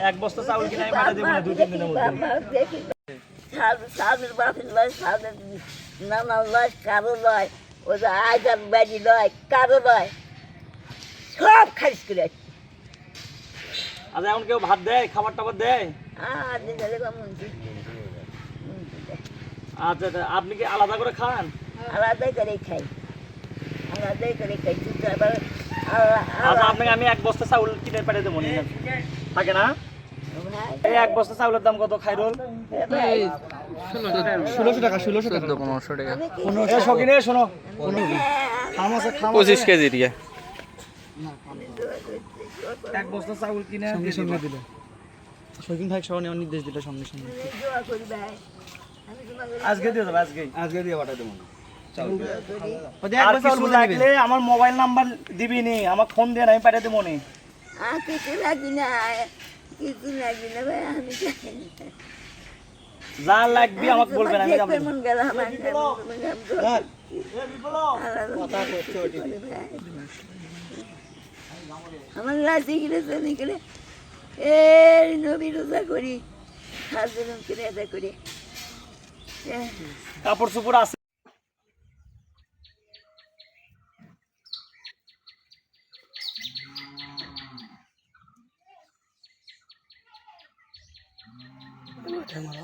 এক বস্তা চাউল কিনে আমি পাঠিয়ে দেবো না 2-3 দিনের মধ্যে। সাদের বাপের লয়, সাদের নানা লয়, কারো লয়, ওই যে আইজার বাড়ি লয়, কারো লয়, সব খারিজ করে আসছে। আচ্ছা এখন কেউ ভাত দেয়, খাবার টাবার দেয়? আচ্ছা আচ্ছা, আপনি কি আলাদা করে খান? আলাদাই করে খাই, আলাদাই করে খাই। আচ্ছা আপনাকে আমি এক বস্তা চাউল কিনে পাঠিয়ে দেবো, থাকে না? এই এক বস্তা চাউলের দাম কত খাইরুল? 1600 টাকা 1500 টাকা। শোকিনে শোনো, 25 কেজি দিয়ে এক বস্তা চাউল কিনে সঙ্গে সঙ্গে দিলে শৌখিন ভাই সহ নেওয়ার নির্দেশ দিলে সঙ্গে সঙ্গে আজকে দিয়ে দেবো, আজকে দিয়ে পাঠাই দেবো। আর কিছু লাগলে আমার মোবাইল নাম্বার দিবি নি, আমার ফোন দিয়ে আমি পাঠিয়ে দেবো নি। কিছু লাগি না, কিছু লাগি না ভাই, আমি যা লাগবে আমাকে বলবেন, আমি যাবো। মন গেল আমার আমার লাঠি গেলে নিকলে এই নবী রোজা করি, হাজর কিনে আদা করি। কাপড় চোপড় আছে? ক্যামেরা